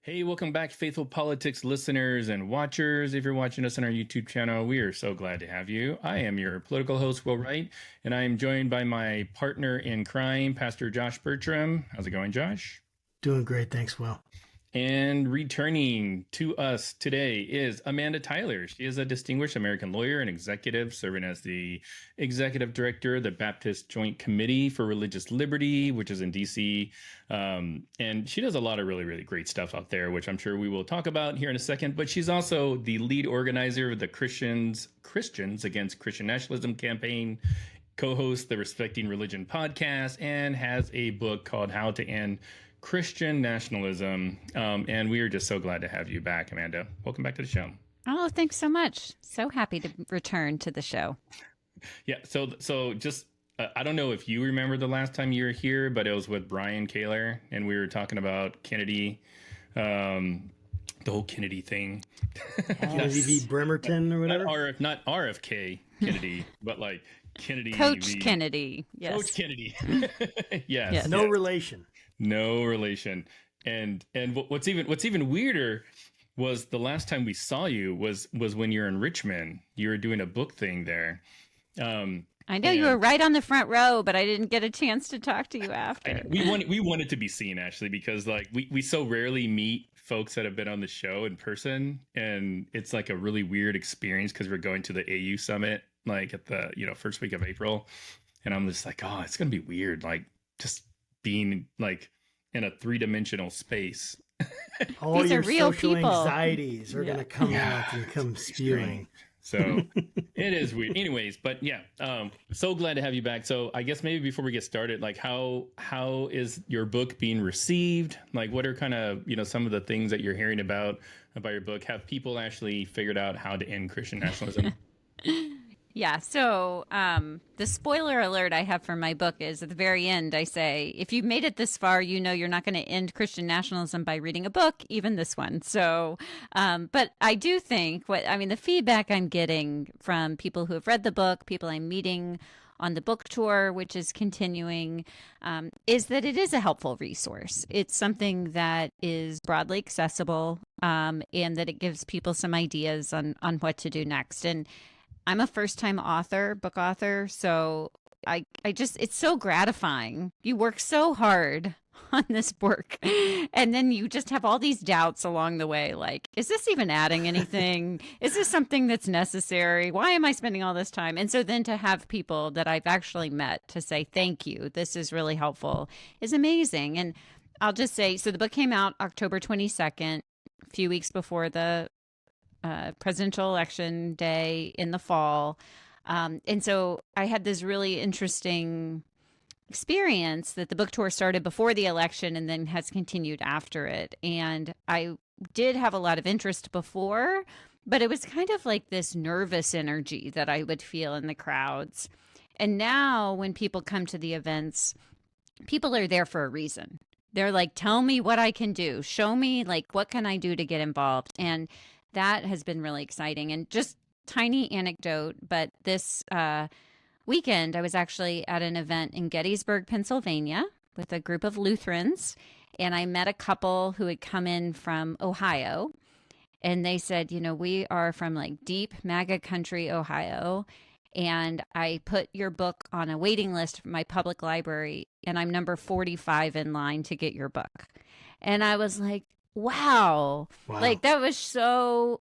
Hey, welcome back, faithful politics listeners and watchers. If you're watching us on our YouTube channel, we are so glad to have you. I am your political host, Will Wright, and I am joined by my partner in crime, Pastor Josh Bertram. How's it going, Josh? Doing great. Thanks, Will. And returning to us today is Amanda Tyler. She is a distinguished American lawyer and executive, serving as the executive director of the Baptist Joint Committee for Religious Liberty, which is in D.C. And she does a lot of really, really great stuff out there, which I'm sure we will talk about here in a second. But she's also the lead organizer of the Christians Against Christian Nationalism campaign, co-hosts the Respecting Religion podcast, and has a book called How to End Christian Nationalism. And we are just so glad to have you back, Amanda. Welcome back to the show. Oh, thanks so much. So happy to return to the show. Yeah. So just, I don't know if you remember the last time you were here, but it was with Brian Kaler, and we were talking about Kennedy, the whole Kennedy thing. Kennedy v. Bremerton or whatever? Not RFK Kennedy, but like Kennedy. Coach Kennedy. Yes. Coach Kennedy. Yes. Yes. No relation. No relation. And what's even weirder was the last time we saw you was when you're in Richmond. You were doing a book thing there. I know you were right on the front row, but I didn't get a chance to talk to you after. We wanted to be seen, actually, because like we so rarely meet folks that have been on the show in person, and it's like a really weird experience because we're going to the AU summit like at the first week of April, and I'm just like, oh, it's gonna be weird, like just being like in a three-dimensional space. All These your are real social people. Anxieties are going to come out and come spewing. So it is weird. Anyways, but yeah, so glad to have you back. So I guess maybe before we get started, like how is your book being received? Like what are kind of, some of the things that you're hearing about your book? Have people actually figured out how to end Christian nationalism? Yeah. So the spoiler alert I have for my book is at the very end, I say, if you've made it this far, you're not going to end Christian nationalism by reading a book, even this one. So, but I do think the feedback I'm getting from people who have read the book, people I'm meeting on the book tour, which is continuing, is that it is a helpful resource. It's something that is broadly accessible, and that it gives people some ideas on what to do next. And I'm a first-time book author, so I just, it's so gratifying. You work so hard on this work, and then you just have all these doubts along the way, like, is this even adding anything? Is this something that's necessary? Why am I spending all this time? And so then to have people that I've actually met to say, thank you, this is really helpful, is amazing. And I'll just say, so the book came out October 22nd, a few weeks before the presidential election day in the fall. And so I had this really interesting experience that the book tour started before the election and then has continued after it. And I did have a lot of interest before, but it was kind of like this nervous energy that I would feel in the crowds. And now when people come to the events, people are there for a reason. They're like, tell me what I can do. Show me, like, what can I do to get involved? And that has been really exciting. And just tiny anecdote, but this weekend I was actually at an event in Gettysburg, Pennsylvania with a group of Lutherans, and I met a couple who had come in from Ohio, and they said, we are from like deep MAGA country, Ohio, and I put your book on a waiting list for my public library, and I'm number 45 in line to get your book. And I was like, Wow. Like that was so,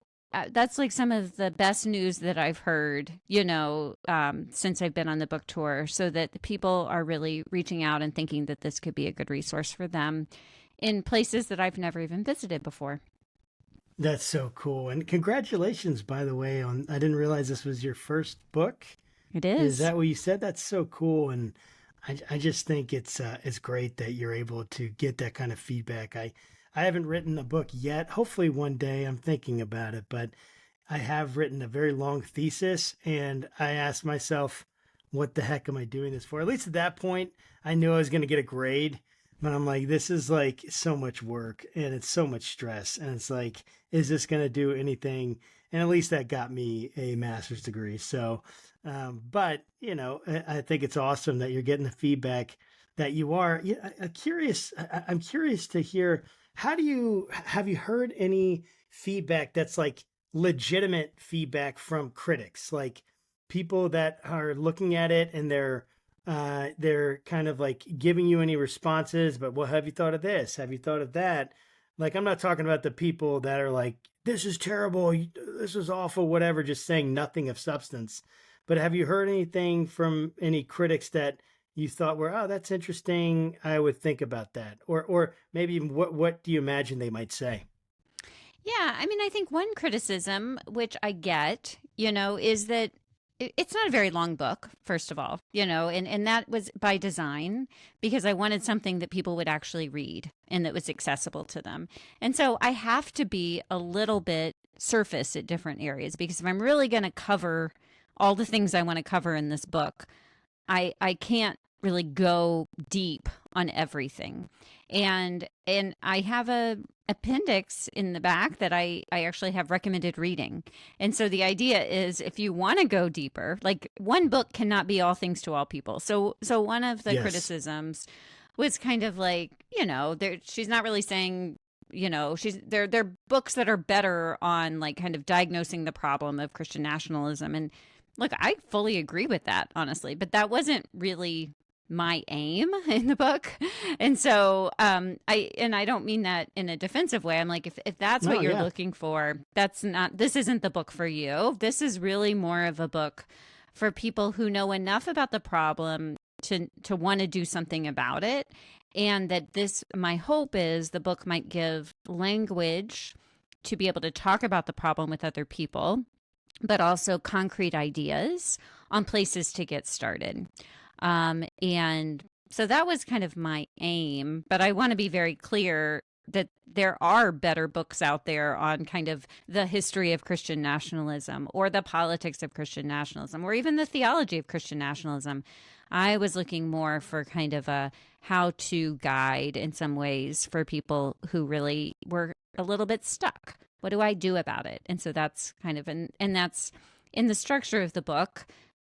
that's like some of the best news that I've heard, since I've been on the book tour, so that the people are really reaching out and thinking that this could be a good resource for them in places that I've never even visited before. That's so cool. And congratulations, by the way, I didn't realize this was your first book. It is. Is that what you said? That's so cool. And I just think it's great that you're able to get that kind of feedback. I haven't written a book yet. Hopefully one day, I'm thinking about it, but I have written a very long thesis, and I asked myself, what the heck am I doing this for? At least at that point, I knew I was going to get a grade, but I'm like, this is like so much work and it's so much stress. And it's like, is this going to do anything? And at least that got me a master's degree. So, but I think it's awesome that you're getting the feedback that you are. I'm curious to hear Have you heard any feedback that's like legitimate feedback from critics, like people that are looking at it and they're kind of like giving you any responses, but well, have you thought of this? Have you thought of that? Like, I'm not talking about the people that are like, this is terrible, this is awful, whatever, just saying nothing of substance. But have you heard anything from any critics that you thought were, oh, that's interesting, I would think about that? Or maybe what do you imagine they might say? Yeah, I mean, I think one criticism, which I get, is that it's not a very long book, first of all, and that was by design because I wanted something that people would actually read and that was accessible to them. And so I have to be a little bit surface at different areas because if I'm really going to cover all the things I want to cover in this book, I can't really go deep on everything. And I have a appendix in the back that I actually have recommended reading. And so the idea is if you want to go deeper, like one book cannot be all things to all people. So one of the Yes. criticisms was kind of like, she's not really saying, they're books that are better on like kind of diagnosing the problem of Christian nationalism. And look, I fully agree with that, honestly, but that wasn't really my aim in the book. And so I don't mean that in a defensive way. I'm like, if that's No, what you're yeah. looking for, this isn't the book for you. This is really more of a book for people who know enough about the problem to want to do something about it. And that my hope is the book might give language to be able to talk about the problem with other people, but also concrete ideas on places to get started. And so that was kind of my aim, but I want to be very clear that there are better books out there on kind of the history of Christian nationalism or the politics of Christian nationalism or even the theology of Christian nationalism. I was looking more for kind of a how-to guide in some ways for people who really were a little bit stuck. What do I do about it? And so that's kind of, and that's in the structure of the book.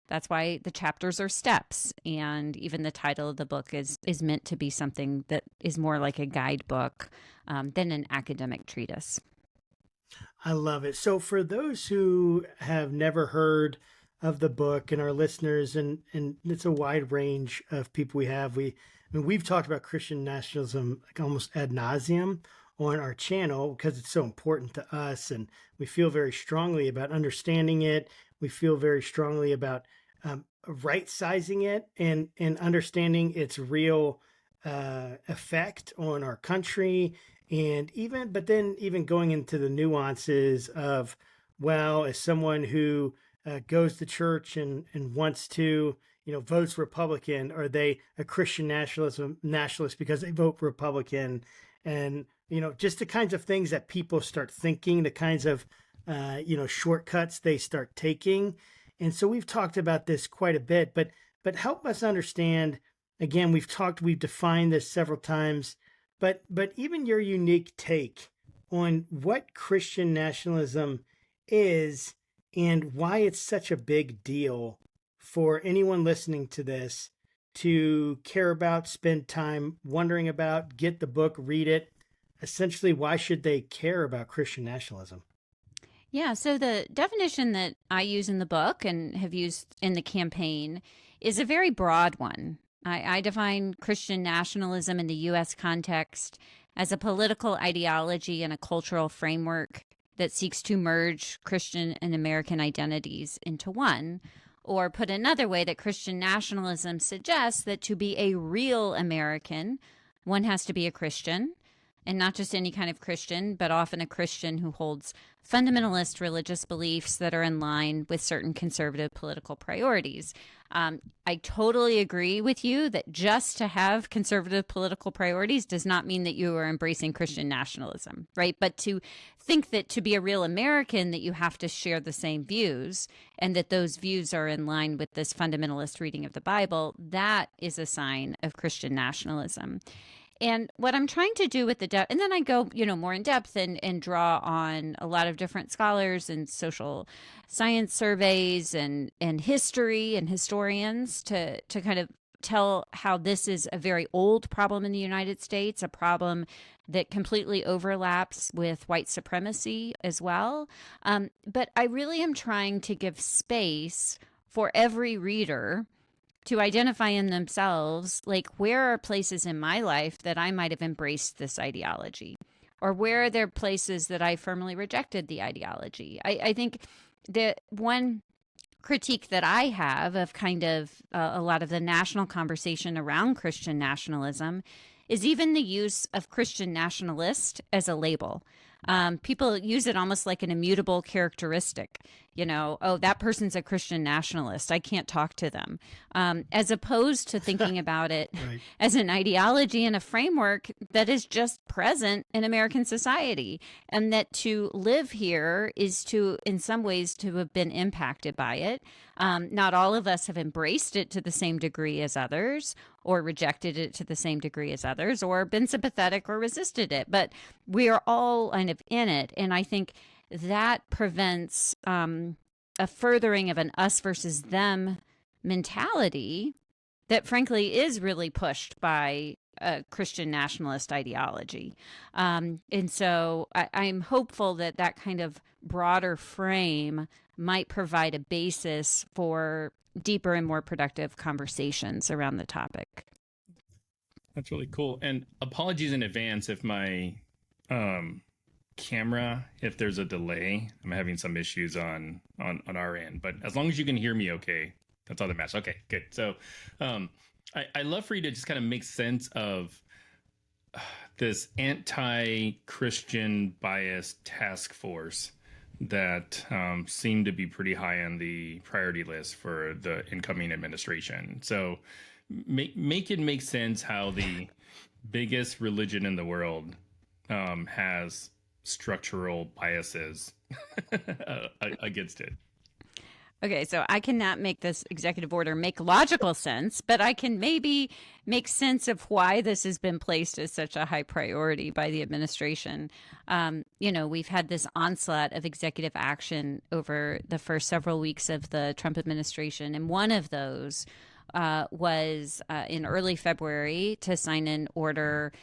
That's why the chapters are steps. And even the title of the book is meant to be something that is more like a guidebook than an academic treatise. I love it. So for those who have never heard of the book and our listeners, and it's a wide range of people we've talked about Christian nationalism like almost ad nauseum on our channel because it's so important to us, and we feel very strongly about understanding it. We feel very strongly about right sizing it and understanding its real effect on our country, and even going into the nuances of, well, as someone who goes to church and wants to, votes Republican, are they a Christian nationalist because they vote Republican? And just the kinds of things that people start thinking, the kinds of shortcuts they start taking. And so we've talked about this quite a bit, but help us understand. Again, we've defined this several times, but even your unique take on what Christian nationalism is and why it's such a big deal for anyone listening to this to care about, spend time wondering about, get the book, read it. Essentially, why should they care about Christian nationalism? Yeah, so the definition that I use in the book and have used in the campaign is a very broad one. I define Christian nationalism in the U.S. context as a political ideology and a cultural framework that seeks to merge Christian and American identities into one. Or put another way, that Christian nationalism suggests that to be a real American, one has to be a Christian, and not just any kind of Christian, but often a Christian who holds fundamentalist religious beliefs that are in line with certain conservative political priorities. I totally agree with you that just to have conservative political priorities does not mean that you are embracing Christian nationalism, right? But to think that to be a real American, that you have to share the same views and that those views are in line with this fundamentalist reading of the Bible, that is a sign of Christian nationalism. And what I'm trying to do with the depth, and then I go, more in depth and draw on a lot of different scholars and social science surveys and history and historians to kind of tell how this is a very old problem in the United States, a problem that completely overlaps with white supremacy as well. But I really am trying to give space for every reader to identify in themselves, like, where are places in my life that I might have embraced this ideology? Or where are there places that I firmly rejected the ideology? I think that one critique that I have of kind of a lot of the national conversation around Christian nationalism is even the use of Christian nationalist as a label. People use it almost like an immutable characteristic. Oh, that person's a Christian nationalist, I can't talk to them. As opposed to thinking about it right. as an ideology and a framework that is just present in American society. And that to live here is to, in some ways, to have been impacted by it. Not all of us have embraced it to the same degree as others, or rejected it to the same degree as others, or been sympathetic or resisted it. But we are all kind of in it. And I think that prevents a furthering of an us versus them mentality that, frankly, is really pushed by a Christian nationalist ideology. And so I'm hopeful that that kind of broader frame might provide a basis for deeper and more productive conversations around the topic. That's really cool. And apologies in advance if my camera, if there's a delay. I'm having some issues on our end, but as long as you can hear me okay, that's all that matters. Okay, good. So I love for you to just kind of make sense of this anti-Christian bias task force that seemed to be pretty high on the priority list for the incoming administration. So make it make sense how the biggest religion in the world has structural biases against it. Okay, so I cannot make this executive order make logical sense, but I can maybe make sense of why this has been placed as such a high priority by the administration. We've had this onslaught of executive action over the first several weeks of the Trump administration, and one of those was in early February to sign an order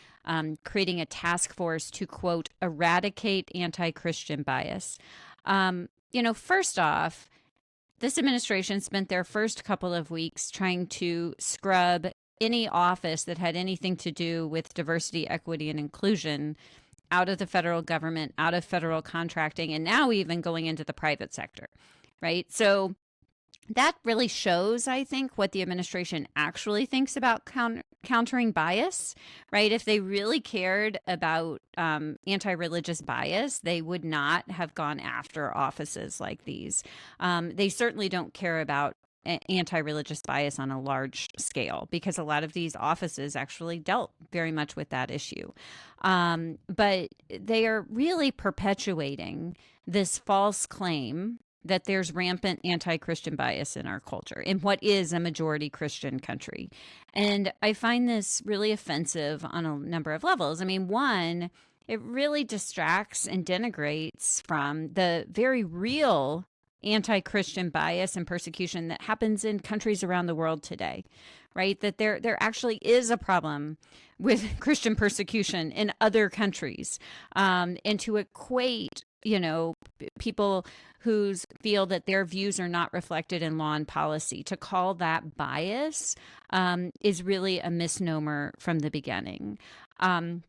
creating a task force to, quote, eradicate anti-Christian bias. First off, this administration spent their first couple of weeks trying to scrub any office that had anything to do with diversity, equity, and inclusion out of the federal government, out of federal contracting, and now even going into the private sector, right? So that really shows, I think, what the administration actually thinks about countering bias, right? If they really cared about anti-religious bias, they would not have gone after offices like these. They certainly don't care about anti-religious bias on a large scale, because a lot of these offices actually dealt very much with that issue. But they are really perpetuating this false claim that there's rampant anti-Christian bias in our culture, in what is a majority Christian country. And I find this really offensive on a number of levels. I mean, one, it really distracts and denigrates from the very real anti-Christian bias and persecution that happens in countries around the world today, right? That there actually is a problem with Christian persecution in other countries. And to equate, people who feel that their views are not reflected in law and policy, to call that bias is really a misnomer from the beginning, and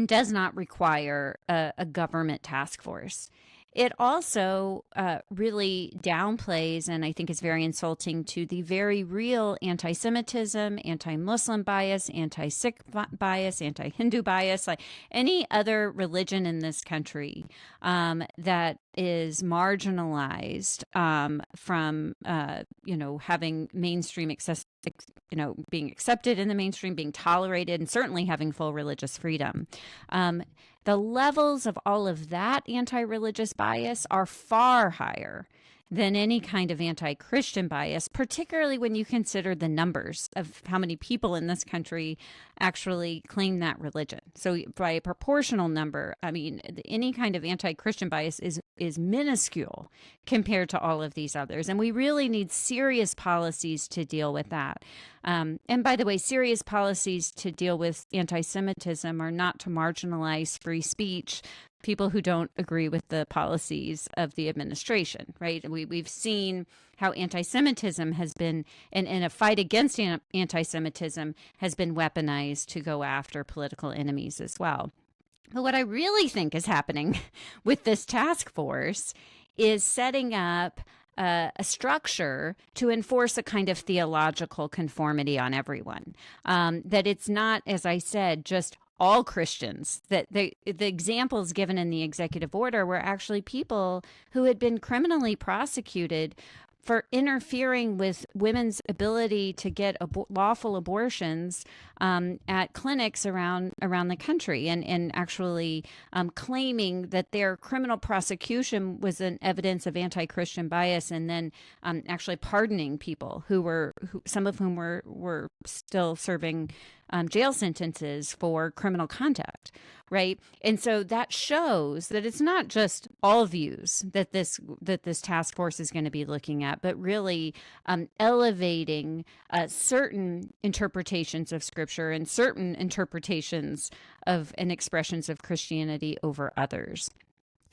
does not require a government task force. It also really downplays, and I think is very insulting to, the very real anti-Semitism, anti-Muslim bias, anti-Sikh bias, anti-Hindu bias, like any other religion in this country that is marginalized from, having mainstream being accepted in the mainstream, being tolerated, and certainly having full religious freedom. The levels of all of that anti-religious bias are far higher than any kind of anti-Christian bias, particularly when you consider the numbers of how many people in this country actually claim that religion. So by a proportional number, I mean, any kind of anti-Christian bias is minuscule compared to all of these others. And we really need serious policies to deal with that. And by the way, serious policies to deal with anti-Semitism are not to marginalize free speech, people who don't agree with the policies of the administration, right? We've seen how anti-Semitism has been, and a fight against anti-Semitism has been weaponized to go after political enemies as well. But what I really think is happening with this task force is setting up a structure to enforce a kind of theological conformity on everyone. That it's not, as I said, just all Christians, that the examples given in the executive order were actually people who had been criminally prosecuted for interfering with women's ability to get lawful abortions at clinics around the country, and actually claiming that their criminal prosecution was an evidence of anti-Christian bias, and then actually pardoning people who some of whom were still serving jail sentences for criminal conduct, right? And so that shows that it's not just all views that this task force is going to be looking at, but really elevating certain interpretations of Scripture and certain interpretations of and expressions of Christianity over others.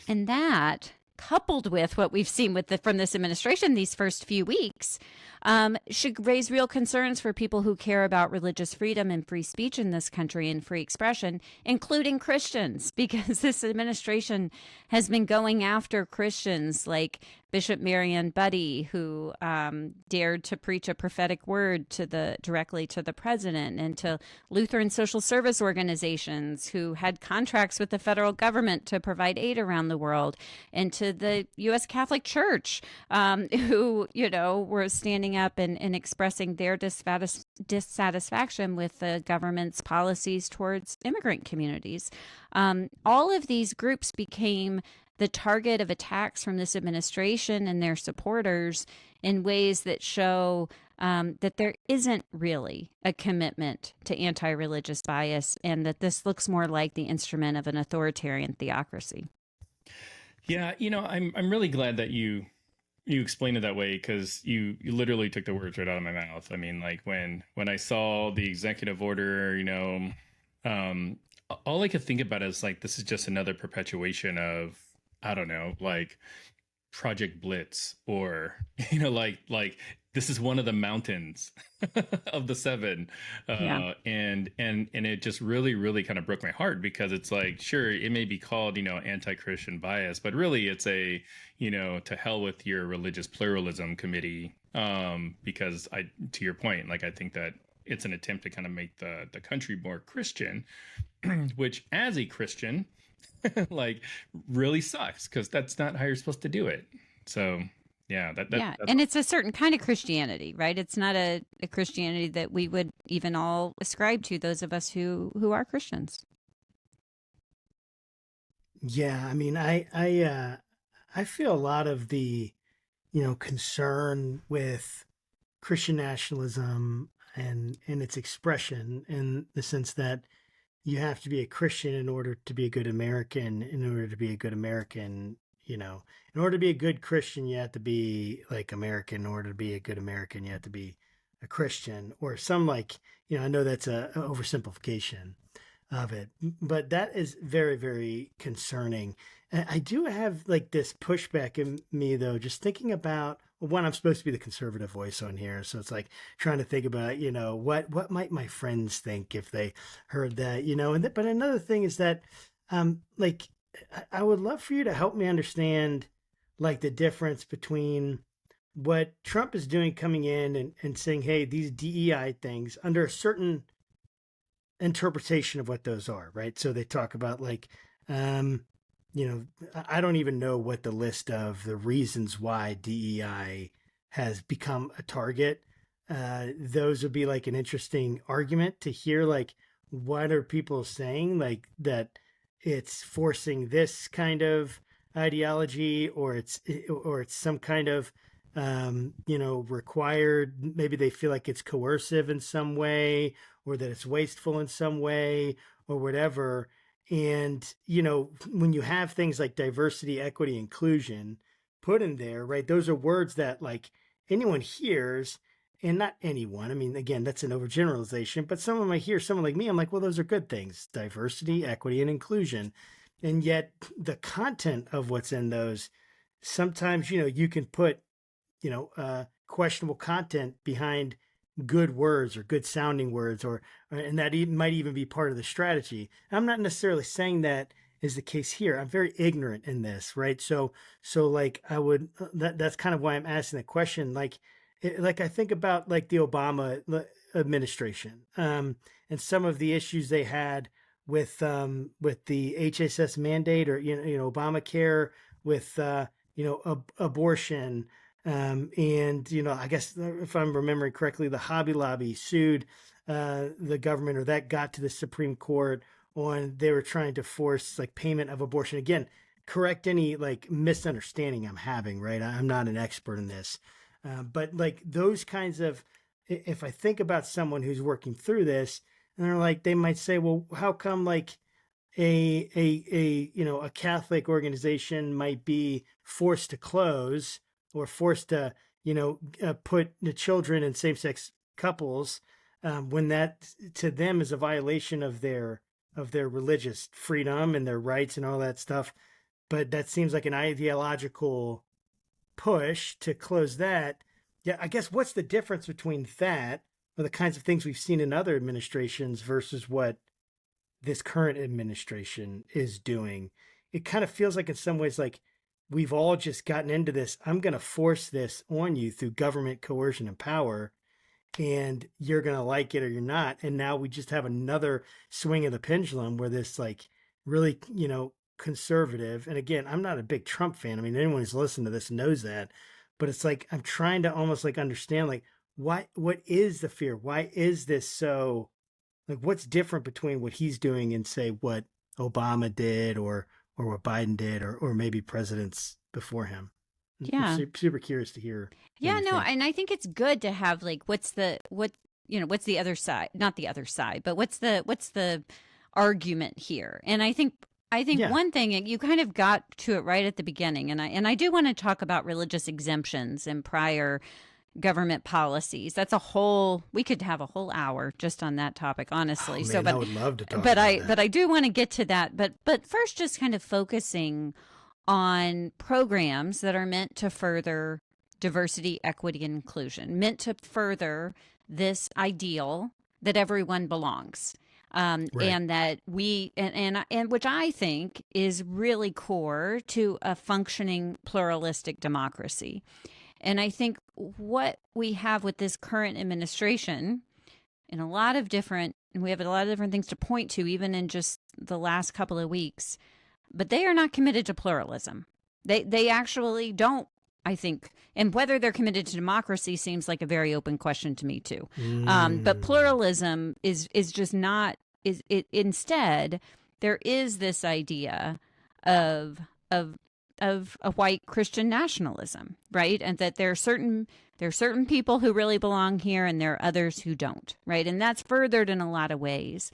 And that, coupled with what we've seen from this administration these first few weeks, should raise real concerns for people who care about religious freedom and free speech in this country and free expression, including Christians, because this administration has been going after Christians like Bishop Marianne Buddy, who dared to preach a prophetic word directly to the president, and to Lutheran social service organizations who had contracts with the federal government to provide aid around the world, and to the U.S. Catholic Church, who were standing up and expressing their dissatisfaction with the government's policies towards immigrant communities. All of these groups became the target of attacks from this administration and their supporters in ways that show that there isn't really a commitment to anti-religious bias, and that this looks more like the instrument of an authoritarian theocracy. Yeah, I'm really glad that you explained it that way, because you literally took the words right out of my mouth. I mean, like when I saw the executive order, all I could think about is like, this is just another perpetuation of, I don't know, like Project Blitz, or like this is one of the mountains of the seven. And it just really kind of broke my heart, because it's like, sure, it may be called anti-Christian bias, but really it's a to hell with your religious pluralism committee, because to your point, like, I think that it's an attempt to kind of make the country more Christian, which as a Christian like really sucks, because that's not how you're supposed to do it. So yeah, and it's a certain kind of Christianity, right? It's not a Christianity that we would even all ascribe to, those of us who are Christians. Yeah, I mean, I feel a lot of the concern with Christian nationalism and its expression, in the sense that you have to be a Christian in order to be a good American. In order to be a good American, in order to be a good Christian, you have to be like American. In order to be a good American, you have to be a Christian, or some I know that's a oversimplification of it, but that is very, very concerning. And I do have like this pushback in me, though, just thinking about, one, I'm supposed to be the conservative voice on here, so it's like trying to think about, what might my friends think if they heard that, but another thing is that, like, I would love for you to help me understand, like, the difference between what Trump is doing, coming in and saying, hey, these DEI things, under a certain interpretation of what those are, right? So they talk about like, I don't even know what the list of the reasons why DEI has become a target. Those would be like an interesting argument to hear, like, what are people saying, like, that it's forcing this kind of ideology, or it's some kind of required. Maybe they feel like it's coercive in some way, or that it's wasteful in some way, or whatever. And when you have things like diversity, equity, inclusion put in there, right? Those are words that like anyone hears. And not anyone. I mean, again, that's an overgeneralization, but someone might hear someone like me. I'm like, well, those are good things: diversity, equity, and inclusion. And yet, the content of what's in those, sometimes you can put questionable content behind good words or good sounding words, and that might even be part of the strategy. I'm not necessarily saying that is the case here. I'm very ignorant in this, right? So like I would that's kind of why I'm asking the question. Like I think about like the Obama administration, and some of the issues they had with the HSS mandate, or Obamacare, with abortion, and I guess if I'm remembering correctly, the Hobby Lobby sued the government, or that got to the Supreme Court on, they were trying to force like payment of abortion. Again, correct any like misunderstanding I'm having, right? I'm not an expert in this. But like those kinds of, if I think about someone who's working through this, and they're like, they might say, well, how come like a Catholic organization might be forced to close, or forced to put the children in same-sex couples, when that to them is a violation of their religious freedom and their rights and all that stuff. But that seems like an ideological push to close that. Yeah, I guess what's the difference between that, or the kinds of things we've seen in other administrations, versus what this current administration is doing? It kind of feels like in some ways like we've all just gotten into this, I'm going to force this on you through government coercion and power, and you're going to like it or you're not. And now we just have another swing of the pendulum where this like really, conservative, and again, I'm not a big Trump fan. I mean, anyone who's listened to this knows that, but it's like I'm trying to almost like understand like what is the fear? Why is this so, like, what's different between what he's doing and say what Obama did, or what Biden did, or maybe presidents before him? Yeah. I'm super curious to hear. Yeah, no, and I think it's good to have like what's the other side, not the other side, but what's the argument here? And I think one thing, you kind of got to it right at the beginning, and I do want to talk about religious exemptions and prior government policies. That's we could have a whole hour just on that topic, honestly. Oh, man, I would love to talk about that. But I do want to get to that. But first, just kind of focusing on programs that are meant to further diversity, equity, and inclusion, meant to further this ideal that everyone belongs. Right. And that and which I think is really core to a functioning pluralistic democracy. And I think what we have with this current administration, we have a lot of different things to point to, even in just the last couple of weeks, but they are not committed to pluralism. They actually don't, I think, and whether they're committed to democracy seems like a very open question to me too. But pluralism is just not, instead there is this idea of a white Christian nationalism, right? And that there are certain people who really belong here, and there are others who don't, right? And that's furthered in a lot of ways.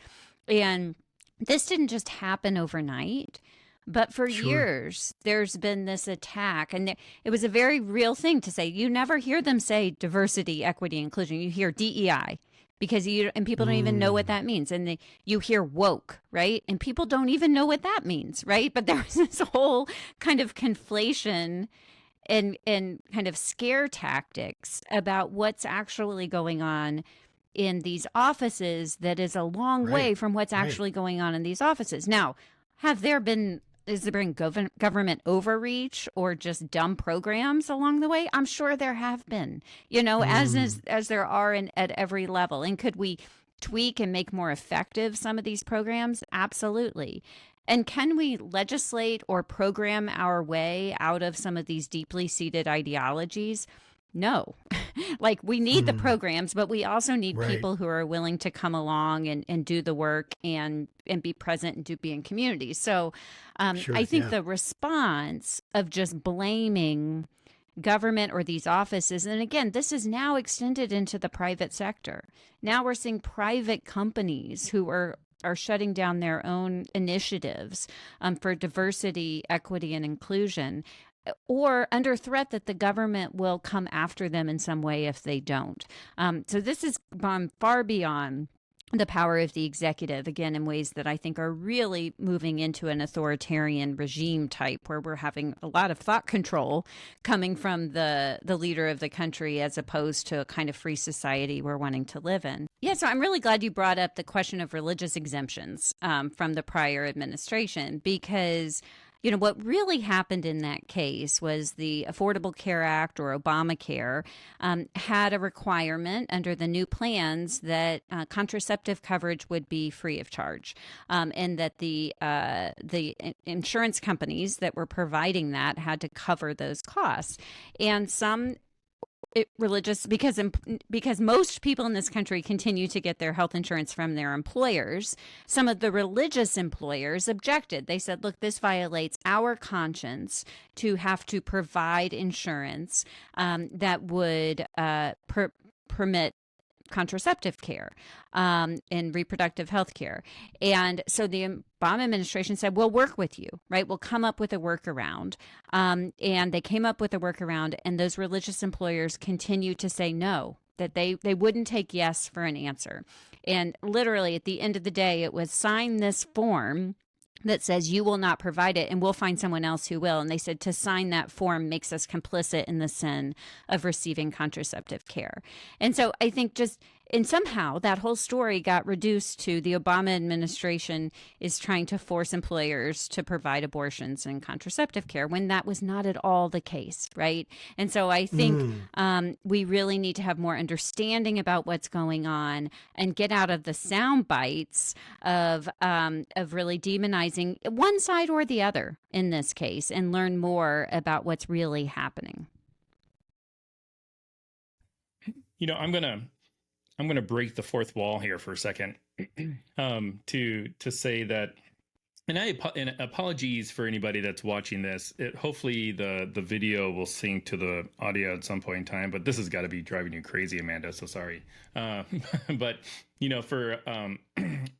And this didn't just happen overnight, but for years there's been this attack, and it was a very real thing to say. You never hear them say diversity, equity, inclusion. You hear DEI. Because people don't even know what that means. And you hear woke, right? And people don't even know what that means, right? But there's this whole kind of conflation and kind of scare tactics about what's actually going on in these offices that is a long way from what's actually going on in these offices. Now, has there been government overreach or just dumb programs along the way? I'm sure there have been, as there are at every level. And could we tweak and make more effective some of these programs? Absolutely. And can we legislate or program our way out of some of these deeply seated ideologies? no. Like, we need the programs, but we also need Right. people who are willing to come along and do the work and be present and be in communities. So Sure. I think Yeah. the response of just blaming government or these offices, and again, this is now extended into the private sector. Now we're seeing private companies who are shutting down their own initiatives for diversity, equity, and inclusion, or under threat that the government will come after them in some way if they don't. So this has gone far beyond the power of the executive, again, in ways that I think are really moving into an authoritarian regime type, where we're having a lot of thought control coming from the leader of the country, as opposed to a kind of free society we're wanting to live in. Yeah, so I'm really glad you brought up the question of religious exemptions from the prior administration, because what really happened in that case was the Affordable Care Act, or Obamacare, had a requirement under the new plans that contraceptive coverage would be free of charge, and that the insurance companies that were providing that had to cover those costs. And some religious, because most people in this country continue to get their health insurance from their employers, some of the religious employers objected. They said, look, this violates our conscience to have to provide insurance that would permit contraceptive care and reproductive health care. And so the Obama administration said, we'll work with you, right? We'll come up with a workaround. And they came up with a workaround, and those religious employers continue to say no, that they wouldn't take yes for an answer. And literally at the end of the day, it was sign this form that says you will not provide it and we'll find someone else who will. And they said to sign that form makes us complicit in the sin of receiving contraceptive care. And so I think and somehow that whole story got reduced to the Obama administration is trying to force employers to provide abortions and contraceptive care, when that was not at all the case, right? And so I think we really need to have more understanding about what's going on and get out of the sound bites of really demonizing one side or the other in this case, and learn more about what's really happening. I'm gonna break the fourth wall here for a second, to say that, and apologies for anybody that's watching this. Hopefully the video will sync to the audio at some point in time, but this has got to be driving you crazy, Amanda. So sorry. But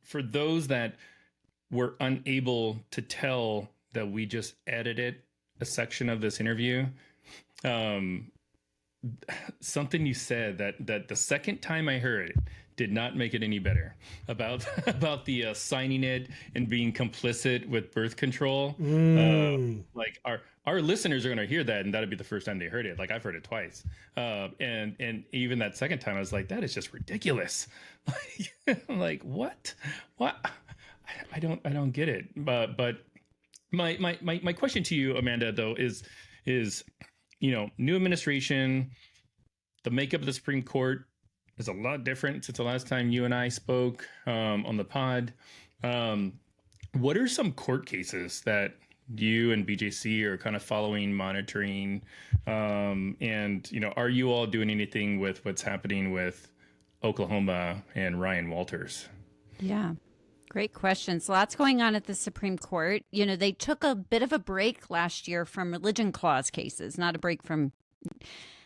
for those that were unable to tell that we just edited a section of this interview, something you said that the second time I heard it did not make it any better about the signing it and being complicit with birth control. Like our listeners are going to hear that, and that'll be the first time they heard it. Like, I've heard it twice, and even that second time I was like, that is just ridiculous. Like what I don't get it. But my question to you, Amanda, though, is new administration, the makeup of the Supreme Court is a lot different since the last time you and I spoke on the pod. What are some court cases that you and BJC are kind of following, monitoring? And, are you all doing anything with what's happening with Oklahoma and Ryan Walters? Yeah. Great questions. Lots going on at the Supreme Court. They took a bit of a break last year from religion clause cases, not a break from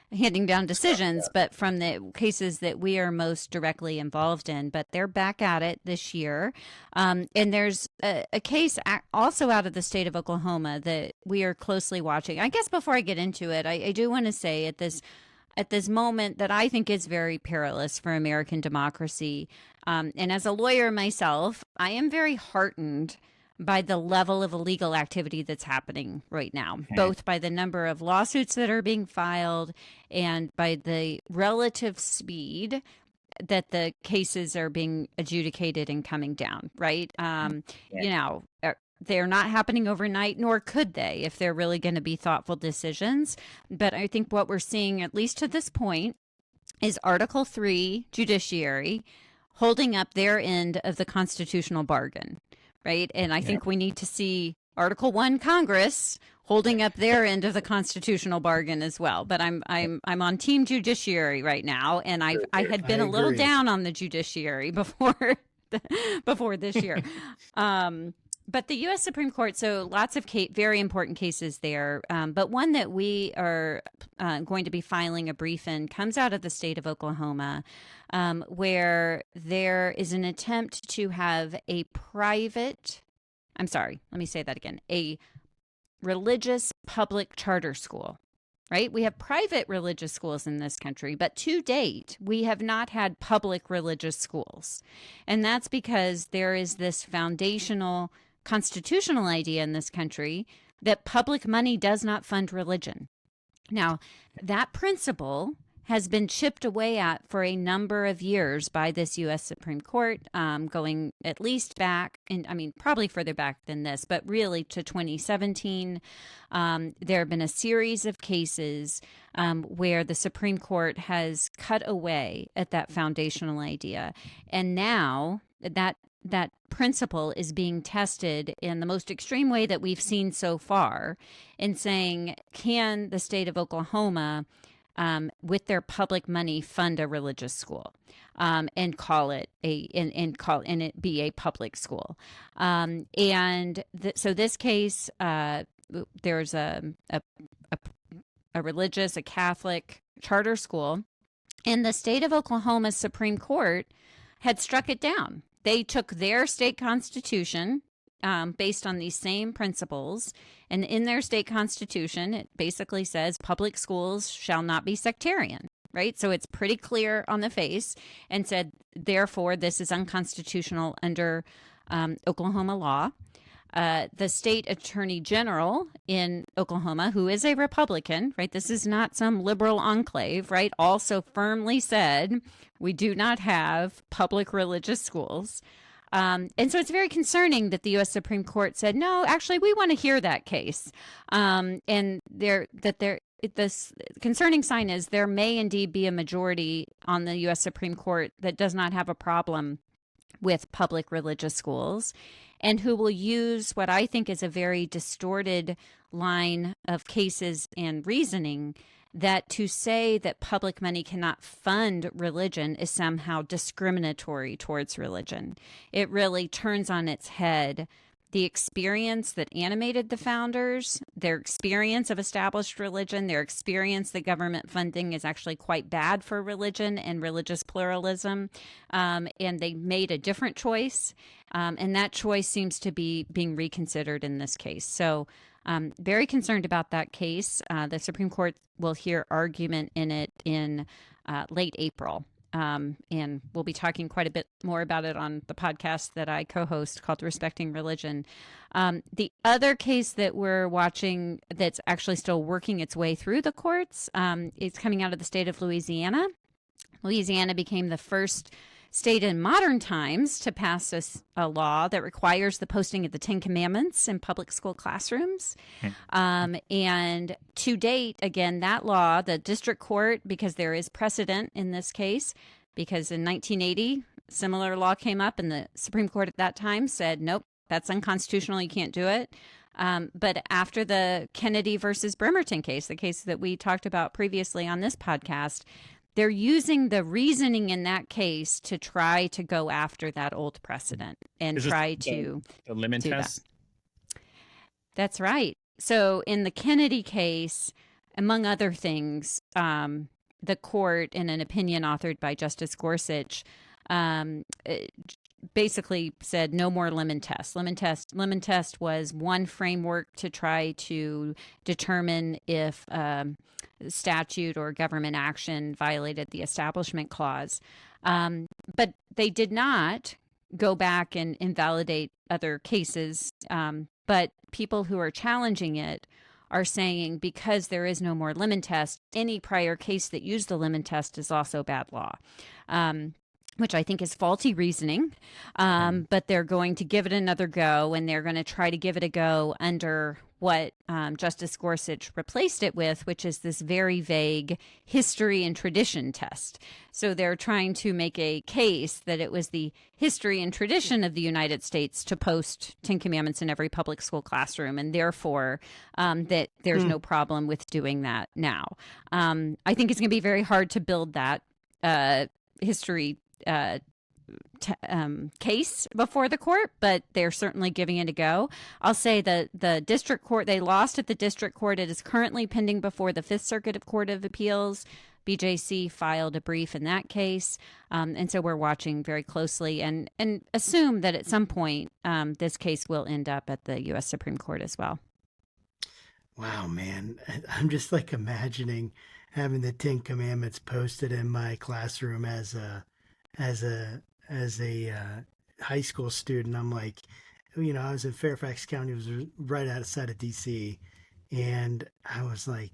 handing down decisions, but from the cases that we are most directly involved in. But they're back at it this year. And there's a case also out of the state of Oklahoma that we are closely watching. I guess before I get into it, I do want to say at this moment that I think is very perilous for American democracy. And as a lawyer myself, I am very heartened by the level of illegal activity that's happening right now, both by the number of lawsuits that are being filed and by the relative speed that the cases are being adjudicated and coming down, right? They're not happening overnight, nor could they if they're really going to be thoughtful decisions. But I think what we're seeing, at least to this point, is Article 3 judiciary holding up their end of the constitutional bargain, right? And I think we need to see Article 1 Congress holding up their end of the constitutional bargain as well. But I'm on team judiciary right now, and I had been a little down on the judiciary before before this year. But the U.S. Supreme Court, so lots of very important cases there. But one that we are going to be filing a brief in comes out of the state of Oklahoma, where there is an attempt to have a religious public charter school. Right? We have private religious schools in this country, but to date, we have not had public religious schools. And that's because there is this foundational constitutional idea in this country that public money does not fund religion. Now, that principle has been chipped away at for a number of years by this U.S. Supreme Court, going at least back, probably further back than this, but really to 2017. There have been a series of cases where the Supreme Court has cut away at that foundational idea. And now that principle is being tested in the most extreme way that we've seen so far, in saying, can the state of Oklahoma with their public money fund a religious school, and it be a public school. So this case, there's a religious, a Catholic charter school, and the state of Oklahoma's Supreme Court had struck it down. They took their state constitution, based on these same principles. And in their state constitution, it basically says public schools shall not be sectarian, right? So it's pretty clear on the face, and said, therefore, this is unconstitutional under Oklahoma law. The state attorney general in Oklahoma, who is a Republican, right? This is not some liberal enclave, right? Also firmly said, we do not have public religious schools. And so it's very concerning that the U.S. Supreme Court said, no, actually, we want to hear that case. This concerning sign is there may indeed be a majority on the U.S. Supreme Court that does not have a problem with public religious schools, and who will use what I think is a very distorted line of cases and reasoning, that to say that public money cannot fund religion is somehow discriminatory towards religion. It really turns on its head the experience that animated the founders, their experience of established religion, their experience that government funding is actually quite bad for religion and religious pluralism. And they made a different choice. And that choice seems to be being reconsidered in this case. So very concerned about that case. The Supreme Court will hear argument in it in late April. And we'll be talking quite a bit more about it on the podcast that I co-host called Respecting Religion. The other case that we're watching that's actually still working its way through the courts, is coming out of the state of Louisiana. Louisiana became the first state in modern times to pass a law that requires the posting of the Ten Commandments in public school classrooms. And to date, again, that law, the district court, because there is precedent in this case, because in 1980, similar law came up and the Supreme Court at that time said, nope, that's unconstitutional, you can't do it. But after the Kennedy versus Bremerton case, the case that we talked about previously on this podcast, they're using the reasoning in that case to try to go after that old precedent and try to the lemon test. That's right. So in the Kennedy case, among other things, the court, in an opinion authored by Justice Gorsuch, basically said no more lemon test. Lemon test was one framework to try to determine if statute or government action violated the Establishment Clause. But they did not go back and invalidate other cases. But people who are challenging it are saying because there is no more lemon test, any prior case that used the lemon test is also bad law. Which I think is faulty reasoning, but they're going to give it another go, and they're going to try to give it a go under what Justice Gorsuch replaced it with, which is this very vague history and tradition test. So they're trying to make a case that it was the history and tradition of the United States to post 10 Commandments in every public school classroom, and therefore that there's no problem with doing that now. I think it's going to be very hard to build that history case before the court, but they're certainly giving it a go. I'll say that the district court, they lost at the district court. It is currently pending before the Fifth Circuit Court of Appeals. BJC filed a brief in that case. And so we're watching very closely and assume that at some point this case will end up at the U.S. Supreme Court as well. Wow, man. I'm just like imagining having the 10 Commandments posted in my classroom as a high school student. I'm like, I was in Fairfax County, it was right outside of DC. And I was like,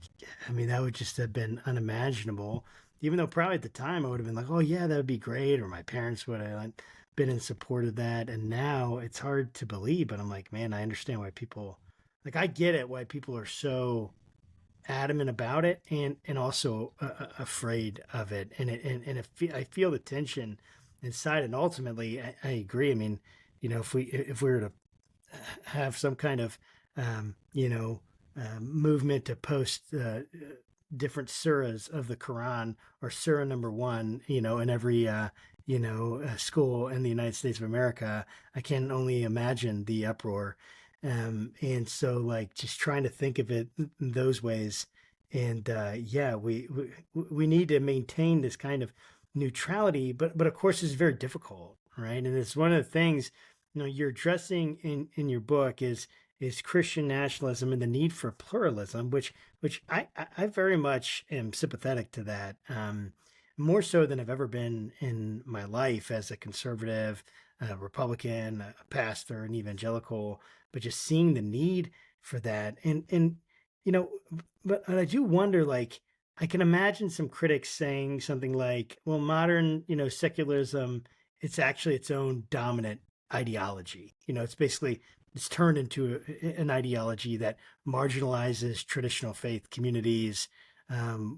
that would just have been unimaginable, even though probably at the time I would have been like, oh yeah, that would be great. Or my parents would have been in support of that. And now it's hard to believe, but I'm like, man, I understand why people, I get it, why people are so adamant about it and also afraid of it. And I feel the tension inside. And ultimately, I agree. If we were to have some kind of, movement to post different surahs of the Quran or surah number 1, in every, school in the United States of America, I can only imagine the uproar. And so just trying to think of it in those ways. And we need to maintain this kind of neutrality, but of course it's very difficult, right? And it's one of the things, you're addressing in your book is Christian nationalism and the need for pluralism, which I very much am sympathetic to that, more so than I've ever been in my life as a conservative, Republican, a pastor, an evangelical, but just seeing the need for that. And but I do wonder, I can imagine some critics saying something like, well, modern, secularism, it's actually its own dominant ideology. It's turned into an ideology that marginalizes traditional faith communities,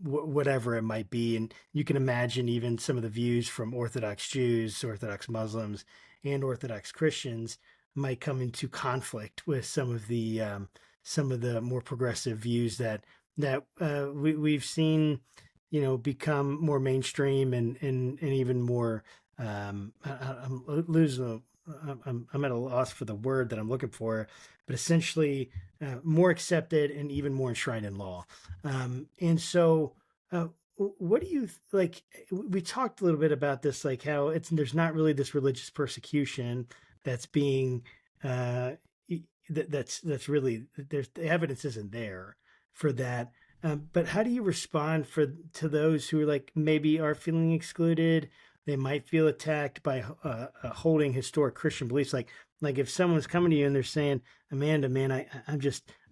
whatever it might be. And you can imagine even some of the views from Orthodox Jews, Orthodox Muslims, and Orthodox Christians might come into conflict with some of the more progressive views that we've seen, become more mainstream and even more. I'm at a loss for the word that I'm looking for, but essentially more accepted and even more enshrined in law. And so, what do you like? We talked a little bit about this, how there's not really this religious persecution that's being that's really the evidence isn't there for that. But how do you respond to those who maybe are feeling excluded? They might feel attacked by holding historic Christian beliefs. Like if someone's coming to you and they're saying, Amanda, man, I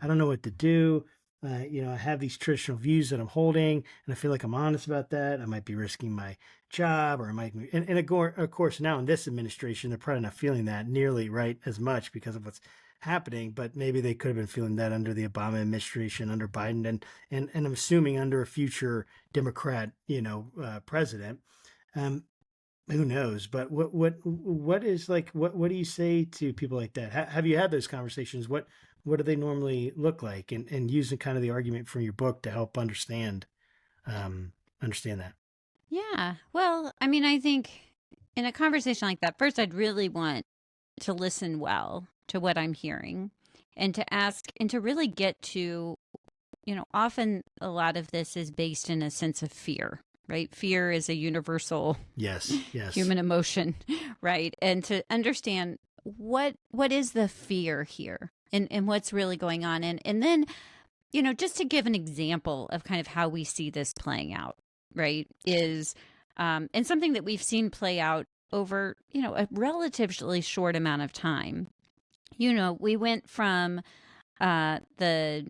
don't know what to do. I have these traditional views that I'm holding, and I feel like I'm honest about that. I might be risking my job, or I might, and of course now in this administration, they're probably not feeling that nearly right as much because of what's happening, but maybe they could have been feeling that under the Obama administration, under Biden, and I'm assuming under a future Democrat, president. Who knows? But what is what do you say to people like that? Have you had those conversations? What do they normally look like? And using kind of the argument from your book to help understand that. Yeah. Well, I think in a conversation like that, first I'd really want to listen well to what I'm hearing and to ask and to really get to, often a lot of this is based in a sense of fear. Right? Fear is a universal yes. human emotion, right? And to understand what is the fear here and what's really going on. And then, just to give an example of kind of how we see this playing out, right, is and something that we've seen play out over, a relatively short amount of time. We went from the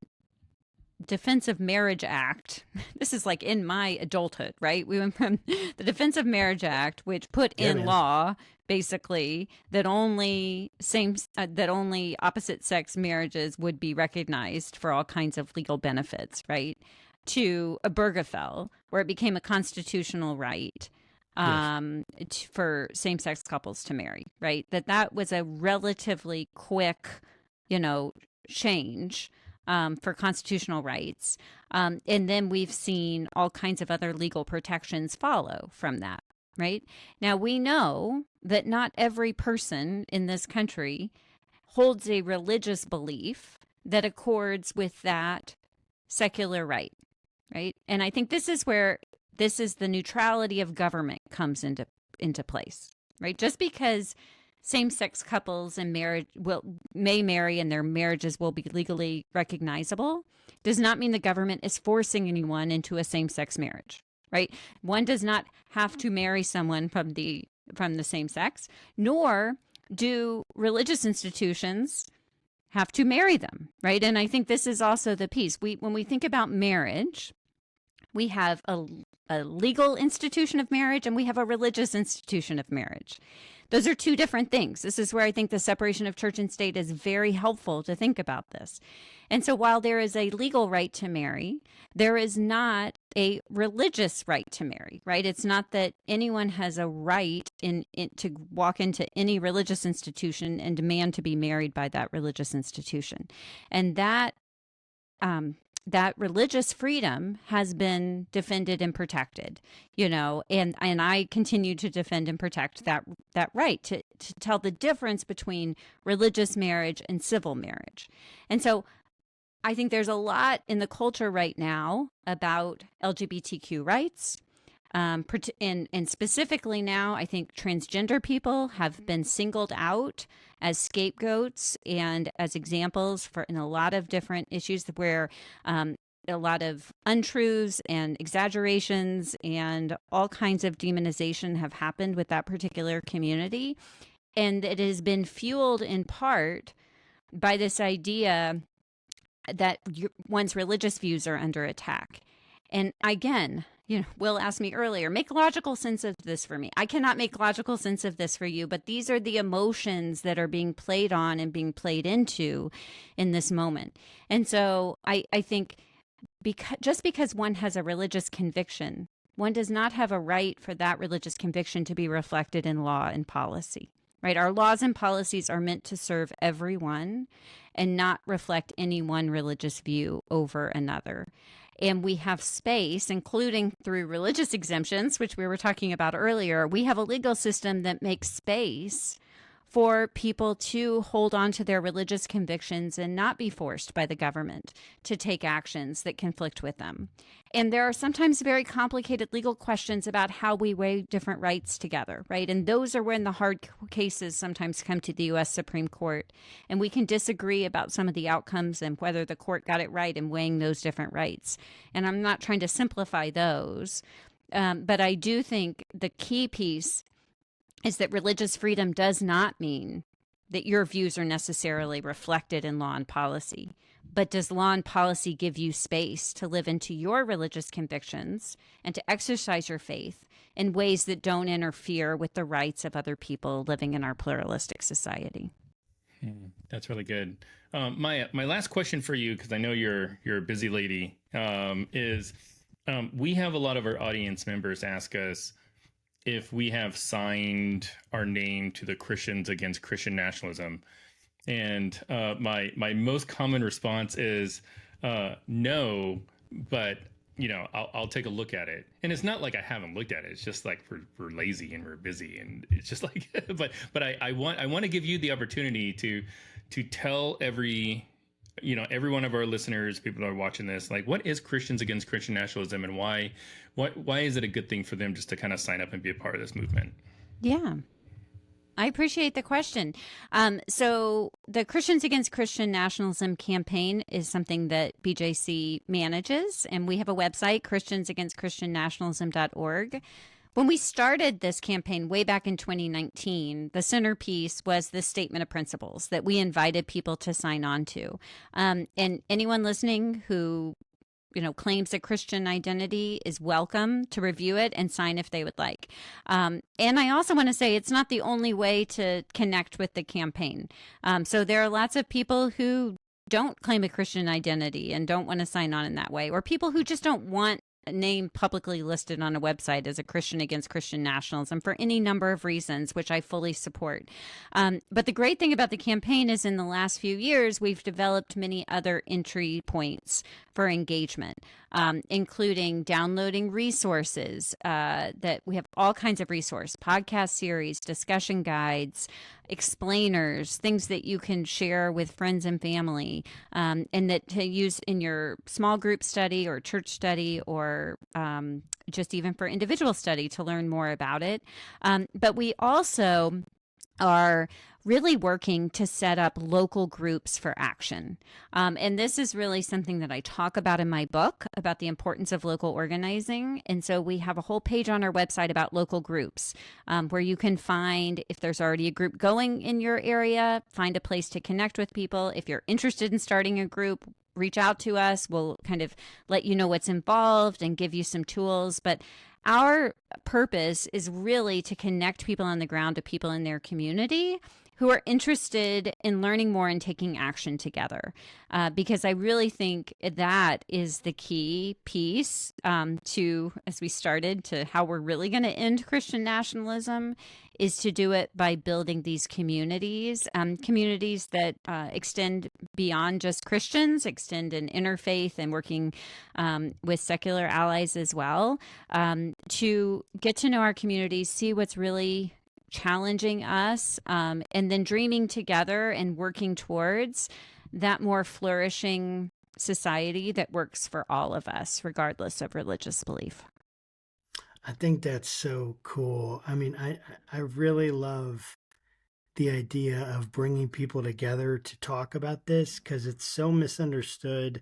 Defense of Marriage Act. This is like in my adulthood, right? We went from the Defense of Marriage Act, which put in law basically that only opposite sex marriages would be recognized for all kinds of legal benefits, right? To Obergefell, where it became a constitutional right for same-sex couples to marry, right? That was a relatively quick, change for constitutional rights. And then we've seen all kinds of other legal protections follow from that, right? Now, we know that not every person in this country holds a religious belief that accords with that secular right, right? And I think this is where the neutrality of government comes into place, right? Just because same-sex couples and may marry and their marriages will be legally recognizable does not mean the government is forcing anyone into a same-sex marriage, right? One does not have to marry someone from the same sex, nor do religious institutions have to marry them, right? And I think this is also the piece. When we think about marriage, we have a legal institution of marriage and we have a religious institution of marriage. Those are two different things. This is where I think the separation of church and state is very helpful to think about this. And so while there is a legal right to marry, there is not a religious right to marry, right? It's not that anyone has a right to walk into any religious institution and demand to be married by that religious institution. And that religious freedom has been defended and protected, and I continue to defend and protect that right to tell the difference between religious marriage and civil marriage. And so I think there's a lot in the culture right now about LGBTQ rights. And specifically now, I think transgender people have been singled out as scapegoats and as examples in a lot of different issues where a lot of untruths and exaggerations and all kinds of demonization have happened with that particular community. And it has been fueled in part by this idea that one's religious views are under attack. And again, Will asked me earlier, make logical sense of this for me. I cannot make logical sense of this for you, but these are the emotions that are being played on and being played into in this moment. And so I think just because one has a religious conviction, one does not have a right for that religious conviction to be reflected in law and policy, right? Our laws and policies are meant to serve everyone and not reflect any one religious view over another. And we have space, including through religious exemptions, which we were talking about earlier. We have a legal system that makes space for people to hold on to their religious convictions and not be forced by the government to take actions that conflict with them. And there are sometimes very complicated legal questions about how we weigh different rights together, right? And those are when the hard cases sometimes come to the U.S. Supreme Court. And we can disagree about some of the outcomes and whether the court got it right in weighing those different rights. And I'm not trying to simplify those, but I do think the key piece is that religious freedom does not mean that your views are necessarily reflected in law and policy. But does law and policy give you space to live into your religious convictions and to exercise your faith in ways that don't interfere with the rights of other people living in our pluralistic society? That's really good. My last question for you, because I know you're a busy lady, is we have a lot of our audience members ask us if we have signed our name to the Christians Against Christian Nationalism. And my most common response is no, but I'll take a look at it. And it's not like I haven't looked at it. It's just like we're lazy and we're busy, and it's just like. but I want to give you the opportunity to tell every one of our listeners, people that are watching this, like, what is Christians Against Christian Nationalism, and why is it a good thing for them just to kind of sign up and be a part of this movement? Yeah. I appreciate the question. So the Christians Against Christian Nationalism campaign is something that BJC manages, and we have a website, christiansagainstchristiannationalism.org. When we started this campaign way back in 2019, the centerpiece was the statement of principles that we invited people to sign on to. And anyone listening who claims a Christian identity is welcome to review it and sign if they would like. And I also want to say it's not the only way to connect with the campaign. So there are lots of people who don't claim a Christian identity and don't want to sign on in that way, or people who just don't want a name publicly listed on a website as a Christian Against Christian Nationalism for any number of reasons, which I fully support. But the great thing about the campaign is in the last few years, we've developed many other entry points for engagement, including downloading resources that we have all kinds of resource, podcast series, discussion guides, explainers, things that you can share with friends and family, and that to use in your small group study or church study or just even for individual study to learn more about it. But we also are really working to set up local groups for action. And this is really something that I talk about in my book about the importance of local organizing. And so we have a whole page on our website about local groups where you can find, if there's already a group going in your area, find a place to connect with people. If you're interested in starting a group, reach out to us. We'll kind of let you know what's involved and give you some tools. But our purpose is really to connect people on the ground to people in their community who are interested in learning more and taking action together. Because I really think that is the key piece to, as we started, to how we're really going to end Christian nationalism, is to do it by building these communities, communities that extend beyond just Christians, extend in interfaith and working with secular allies as well, to get to know our communities, see what's really challenging us, and then dreaming together and working towards that more flourishing society that works for all of us, regardless of religious belief. I think that's so cool. I mean, I really love the idea of bringing people together to talk about this, because it's so misunderstood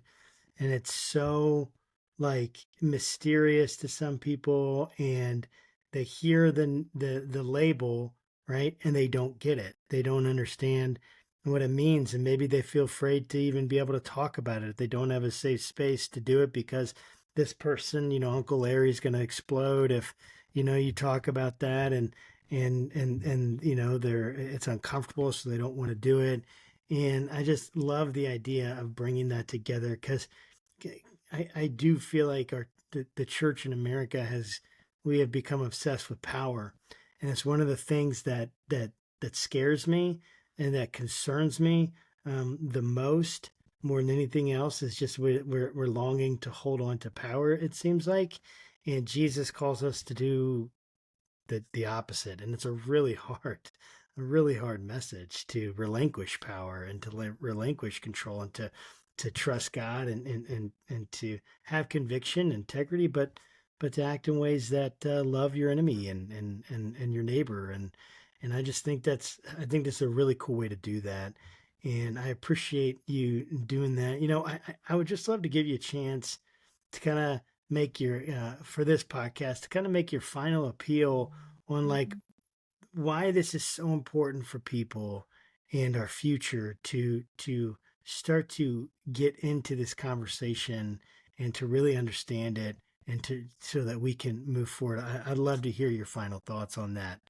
and it's so like mysterious to some people, and they hear the label, right, and they don't get it. They don't understand what it means, and maybe they feel afraid to even be able to talk about it if they don't have a safe space to do it, because this person, Uncle Larry's going to explode if you talk about that, and it's uncomfortable, so they don't want to do it. And I just love the idea of bringing that together, because I do feel like the church in America we have become obsessed with power, and it's one of the things that scares me and that concerns me the most, more than anything else, is just we're longing to hold on to power, it seems like, and Jesus calls us to do the opposite, and it's a really hard message, to relinquish power and to relinquish control, and to trust God and to have conviction, integrity, but to act in ways that love your enemy and your neighbor, and I just think that's a really cool way to do that, and I appreciate you doing that. I would just love to give you a chance to kind of make your for this podcast, to kind of make your final appeal on like why this is so important for people and our future to start to get into this conversation and to really understand it, and so that we can move forward. I'd love to hear your final thoughts on that.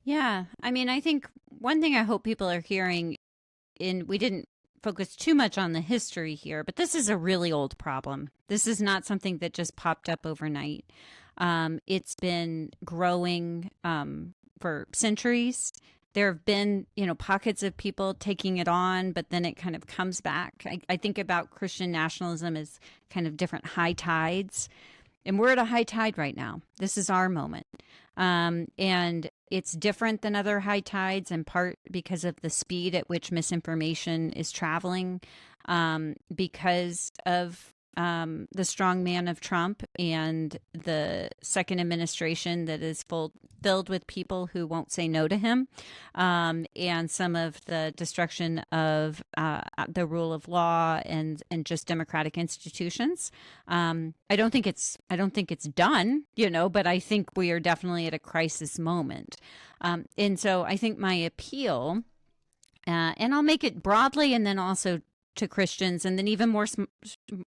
Yeah. I mean, I think one thing I hope people are hearing, we didn't focus too much on the history here, but this is a really old problem. This is not something that just popped up overnight. It's been growing for centuries. There have been, pockets of people taking it on, but then it kind of comes back. I think about Christian nationalism as kind of different high tides, and we're at a high tide right now. This is our moment. And it's different than other high tides, in part because of the speed at which misinformation is traveling, because of the strong man of Trump and the second administration that is filled with people who won't say no to him, and some of the destruction of the rule of law and just democratic institutions. I don't think it's done, but I think we are definitely at a crisis moment. And so I think my appeal, and I'll make it broadly and then also to Christians, and then even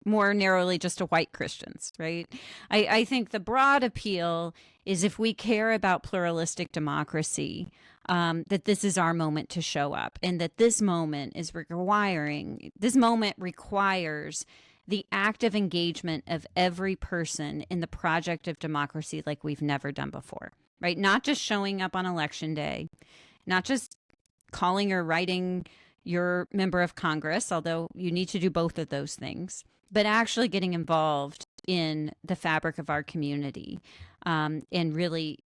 more narrowly just to white Christians, right? I think the broad appeal is, if we care about pluralistic democracy, that this is our moment to show up, and that this moment requires the active engagement of every person in the project of democracy like we've never done before, right? Not just showing up on election day, not just calling or writing your member of Congress, although you need to do both of those things, but actually getting involved in the fabric of our community, and really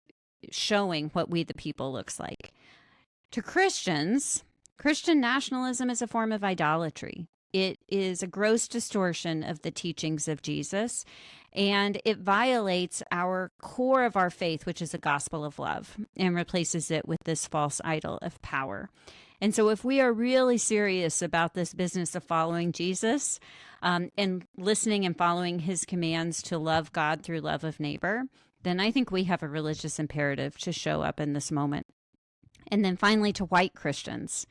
showing what we the people looks like. To Christians, Christian nationalism is a form of idolatry. It is a gross distortion of the teachings of Jesus, and it violates our core of our faith, which is the gospel of love, and replaces it with this false idol of power. And so if we are really serious about this business of following Jesus, and listening and following his commands to love God through love of neighbor, then I think we have a religious imperative to show up in this moment. And then finally, to white Christians,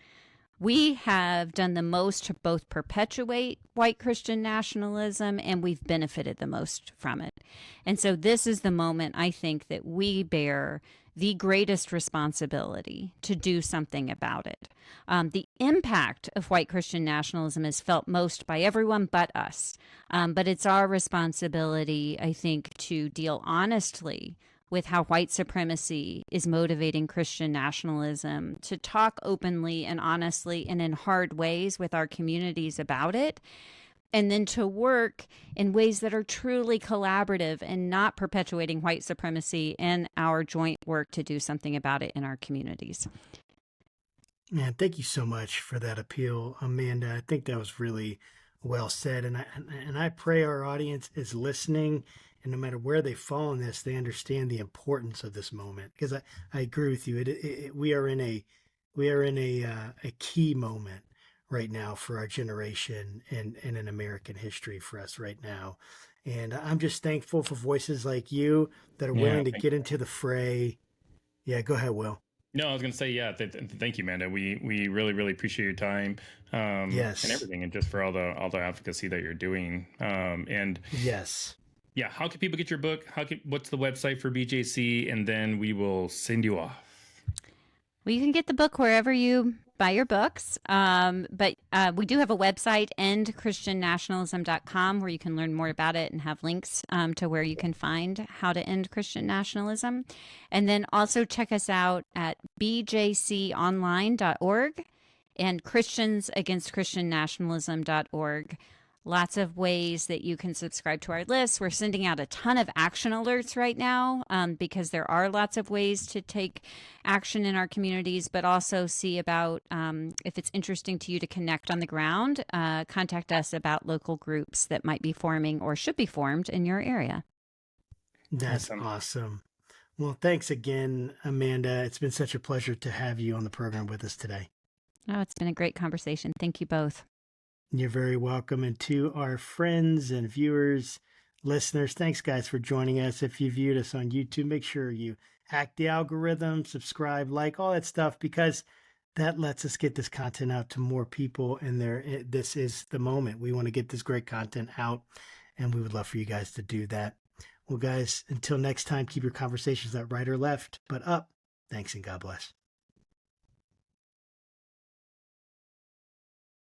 we have done the most to both perpetuate white Christian nationalism, and we've benefited the most from it. And so this is the moment, I think, that we bear the greatest responsibility to do something about it. The impact of white Christian nationalism is felt most by everyone but us. But it's our responsibility, I think, to deal honestly with how white supremacy is motivating Christian nationalism, to talk openly and honestly and in hard ways with our communities about it, and then to work in ways that are truly collaborative and not perpetuating white supremacy in our joint work to do something about it in our communities. Man, thank you so much for that appeal, Amanda. I think that was really well said. And I pray our audience is listening, and no matter where they fall in this, they understand the importance of this moment. Because I agree with you. We are in a key moment right now for our generation and in American history for us right now. And I'm just thankful for voices like you that are willing to get into the fray. Yeah, go ahead, Will. No, I was going to say, thank you, Amanda. We really, really appreciate your time, yes, and everything, and just for all the advocacy that you're doing. And yes. Yeah, how can people get your book? What's the website for BJC? And then we will send you off. Well, you can get the book wherever you buy your books. But we do have a website, endchristiannationalism.com, where you can learn more about it and have links to where you can find how to end Christian nationalism. And then also check us out at bjconline.org and Christians Against Christian Nationalism.org. Lots of ways that you can subscribe to our list. We're sending out a ton of action alerts right now, because there are lots of ways to take action in our communities, but also see about, if it's interesting to you to connect on the ground, contact us about local groups that might be forming or should be formed in your area. That's awesome. Well, thanks again, Amanda. It's been such a pleasure to have you on the program with us today. Oh, it's been a great conversation. Thank you both. You're very welcome. And to our friends and viewers, listeners, thanks, guys, for joining us. If you viewed us on YouTube, make sure you hack the algorithm, subscribe, like, all that stuff, because that lets us get this content out to more people. And this is the moment. We want to get this great content out, and we would love for you guys to do that. Well, guys, until next time, keep your conversations not right or left, but up. Thanks, and God bless.